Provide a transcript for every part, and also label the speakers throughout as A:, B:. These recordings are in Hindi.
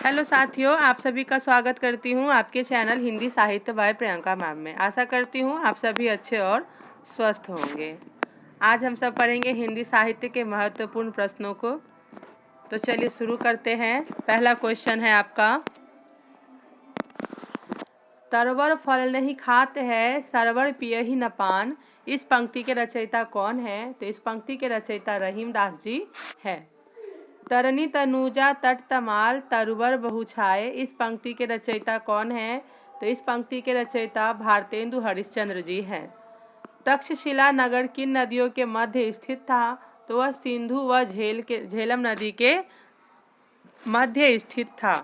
A: हेलो साथियों, आप सभी का स्वागत करती हूँ आपके चैनल हिंदी साहित्य बाय प्रियंका मैम में। आशा करती हूँ आप सभी अच्छे और स्वस्थ होंगे। आज हम सब पढ़ेंगे हिंदी साहित्य के महत्वपूर्ण प्रश्नों को। तो चलिए शुरू करते हैं। पहला क्वेश्चन है आपका, तरवर फल नहीं खाते है, सरवर पिय ही न पान। इस पंक्ति के रचयिता कौन है? तो इस पंक्ति के रचयिता रहीमदास जी है। तरनी तनुजा तट तमाल, तरुवर बहुछाए। इस पंक्ति के रचयिता कौन है? तो इस पंक्ति के रचयिता भारतेंदु हरिश्चंद्र जी हैं। तक्षशिला नगर किन नदियों के मध्य स्थित था? तो वह सिंधु व झेलम नदी के मध्य स्थित था।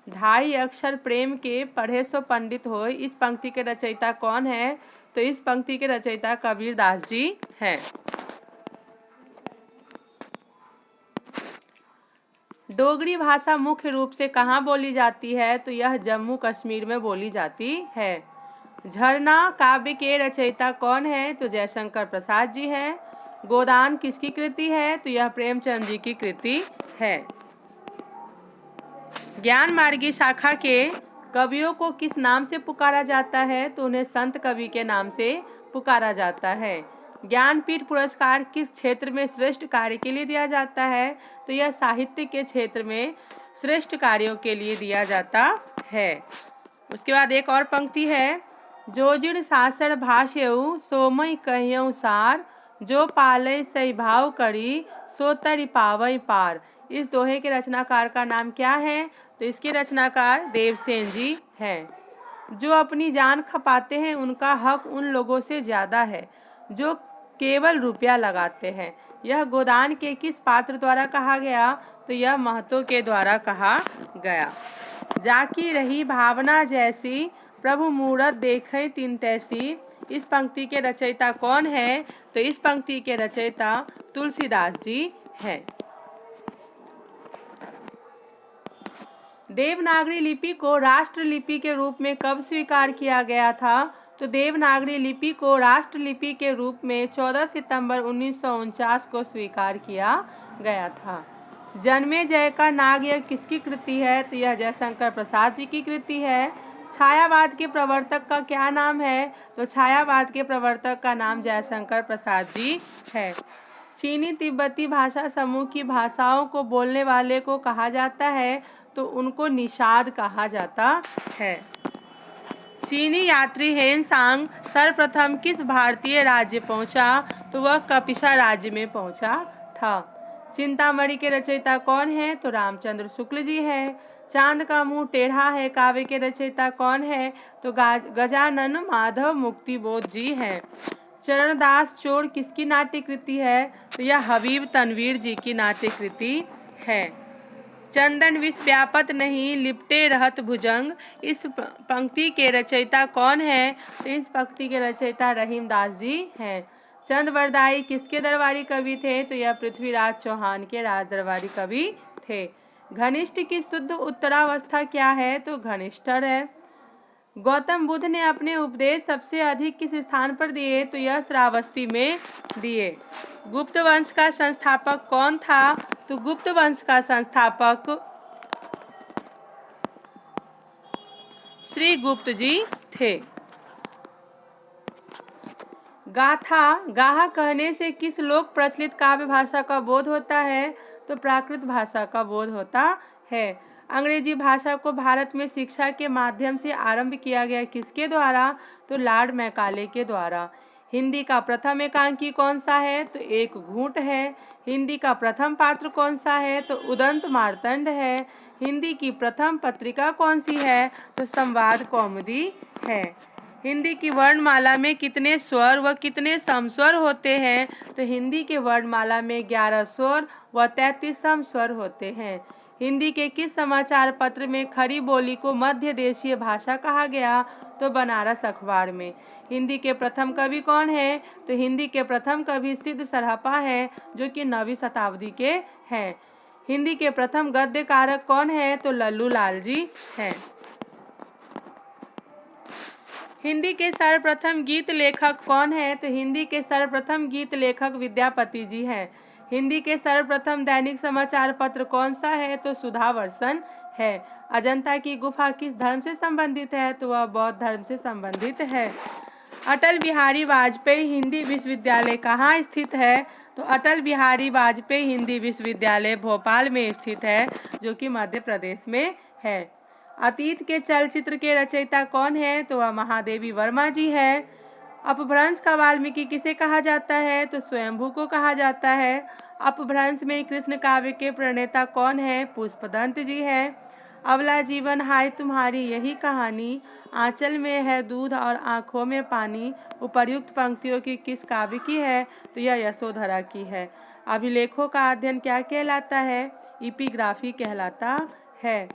A: ढाई अक्षर प्रेम के पढ़े सो पंडित होय। इस पंक्ति के रचयिता कौन है? तो इस पंक्ति के रचयिता कबीरदास जी हैं। डोगरी भाषा मुख्य रूप से कहाँ बोली जाती है? तो यह जम्मू कश्मीर में बोली जाती है। झरना काव्य के रचयिता कौन है? तो जयशंकर प्रसाद जी हैं। गोदान किसकी कृति है? तो यह प्रेमचंद जी की कृति है। ज्ञान मार्गी शाखा के कवियों को किस नाम से पुकारा जाता है? तो उन्हें संत कवि के नाम से पुकारा जाता है। ज्ञानपीठ पुरस्कार किस क्षेत्र में श्रेष्ठ कार्य के लिए दिया जाता है? तो यह साहित्य के क्षेत्र में श्रेष्ठ कार्यों के लिए दिया जाता है। उसके बाद एक और पंक्ति है, जोजिड़ सासर भाष्यऊ सोमय कहियऊ सार, जो पालय सही भाव करी सो तरि पावई पार। इस दोहे के रचनाकार का नाम क्या है? तो इसके रचनाकार देवसेन जी हैं। जो अपनी जान खपाते हैं उनका हक उन लोगों से ज़्यादा है जो केवल रुपया लगाते हैं। यह गोदान के किस पात्र द्वारा कहा गया? तो यह महतो के द्वारा कहा गया। जाकी रही भावना जैसी, प्रभु मूरत देखे तिन तैसी। इस पंक्ति के रचयिता कौन है? तो इस पंक्ति के रचयिता तुलसीदास जी हैं। देवनागरी लिपि को राष्ट्रलिपि के रूप में कब स्वीकार किया गया था? तो देवनागरी लिपि को राष्ट्रलिपि के रूप में 14 सितंबर 1949 को स्वीकार किया गया था। जन्मे जय का नाग यह किसकी कृति है? तो यह जयशंकर प्रसाद जी की कृति है। छायावाद के प्रवर्तक का क्या नाम है? तो छायावाद के प्रवर्तक का नाम जयशंकर प्रसाद जी है। चीनी तिब्बती भाषा समूह की भाषाओं को बोलने वाले को कहा जाता है? तो उनको निषाद कहा जाता है। चीनी यात्री हेनसांग सर्वप्रथम किस भारतीय राज्य पहुंचा? तो वह कपिसा राज्य में पहुंचा था। चिंतामणि के रचयिता कौन है? तो रामचंद्र शुक्ल जी है। चांद का मुंह टेढ़ा है काव्य के रचयिता कौन है? तो गजानन माधव मुक्तिबोध जी हैं। चरणदास चोर किसकी नाट्य कृति है? तो यह हबीब तनवीर जी की नाट्य कृति है। चंदन विष व्यापत नहीं लिपटे रहत भुजंग। इस पंक्ति के रचयिता कौन है? तो इस पंक्ति के रचयिता रहीमदास जी हैं। चंदवरदाई किसके दरबारी कवि थे? तो यह पृथ्वीराज चौहान के राज दरबारी कवि थे। घनिष्ठ की शुद्ध उत्तरावस्था क्या है? तो घनिष्ठर है। गौतम बुद्ध ने अपने उपदेश सबसे अधिक किस स्थान पर दिए? तो यह श्रावस्ती में दिए। गुप्त वंश का संस्थापक कौन था? तो गुप्त वंश का संस्थापक श्री गुप्त जी थे। गाथा गाहा कहने से किस लोक प्रचलित काव्य भाषा का बोध होता है? तो प्राकृत भाषा का बोध होता है। अंग्रेजी भाषा को भारत में शिक्षा के माध्यम से आरंभ किया गया किसके द्वारा? तो लॉर्ड मैकाले के द्वारा। हिंदी का प्रथम एकांकी कौन सा है? तो एक घूंट है। हिंदी का प्रथम पात्र कौन सा है? तो उदंत मार्तंड है। हिंदी की प्रथम पत्रिका कौन सी है? तो संवाद कौमुदी है। हिंदी की वर्णमाला में कितने स्वर व कितने समस्वर होते हैं? तो हिंदी के वर्णमाला में 11 स्वर व 33 समस्वर होते हैं। हिंदी के किस समाचार पत्र में खड़ी बोली को मध्य देशीय भाषा कहा गया? तो बनारस अखबार में। हिंदी के प्रथम कवि कौन है? तो हिंदी के प्रथम कवि सिद्ध सरहपा है जो कि 9वीं शताब्दी के हैं। हिंदी के प्रथम गद्य कारक कौन है? तो लल्लू लाल जी हैं। हिंदी के सर्वप्रथम गीत लेखक कौन है? तो हिंदी के सर्वप्रथम गीत लेखक विद्यापति जी हैं। हिंदी के सर्वप्रथम दैनिक समाचार पत्र कौन सा है? तो सुधा वर्षन है। अजंता की गुफा किस धर्म से संबंधित है? तो वह बौद्ध धर्म से संबंधित है। अटल बिहारी वाजपेयी हिंदी विश्वविद्यालय कहाँ स्थित है? तो अटल बिहारी वाजपेयी हिंदी विश्वविद्यालय भोपाल में स्थित है, जो कि मध्य प्रदेश में है। अतीत के चलचित्र के रचयिता कौन है? तो वह महादेवी वर्मा जी है। अपभ्रंश का वाल्मीकि किसे कहा जाता है? तो स्वयंभू को कहा जाता है। अपभ्रंश में कृष्ण काव्य के प्रणेता कौन है? पुष्पदंत जी है। अबला जीवन हाय तुम्हारी यही कहानी, आंचल में है दूध और आंखों में पानी, उपर्युक्त पंक्तियों की किस काव्य की है? तो यह यशोधरा की है। अभिलेखों का अध्ययन क्या कहलाता है? इपिग्राफी कहलाता है।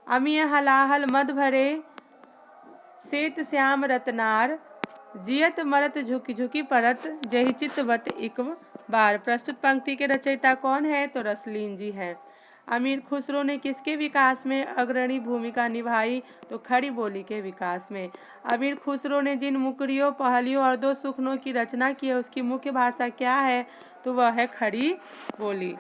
A: अमीय हलाहल मद भरे श्वेत श्याम रतनार, जियत मरत झुकी झुकी परत, जही चित्तवत इक बार। प्रस्तुत पंक्ति के रचयिता कौन है? तो रसलीन जी है। अमीर खुसरो ने किसके विकास में अग्रणी भूमिका निभाई? तो खड़ी बोली के विकास में। अमीर खुसरो ने जिन मुकरियों, पहलियों और दो सुखनों की रचना की है, उसकी मुख्य भाषा क्या है? तो वह है खड़ी बोली।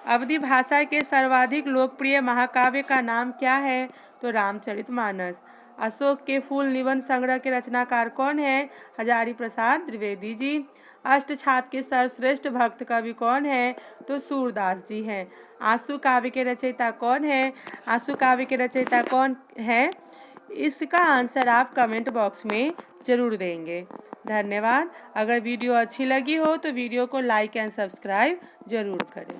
A: अवधी भाषा के सर्वाधिक लोकप्रिय महाकाव्य का नाम क्या है? तो रामचरितमानस। अशोक के फूल निबंध संग्रह के रचनाकार कौन है? हजारी प्रसाद द्विवेदी जी। अष्टछाप के सर्वश्रेष्ठ भक्त कवि कौन है? तो सूरदास जी हैं। आंसू काव्य के रचयिता कौन है? आंसू काव्य के रचयिता कौन है? इसका आंसर आप कमेंट बॉक्स में जरूर देंगे। धन्यवाद। अगर वीडियो अच्छी लगी हो तो वीडियो को लाइक एंड सब्सक्राइब जरूर करें।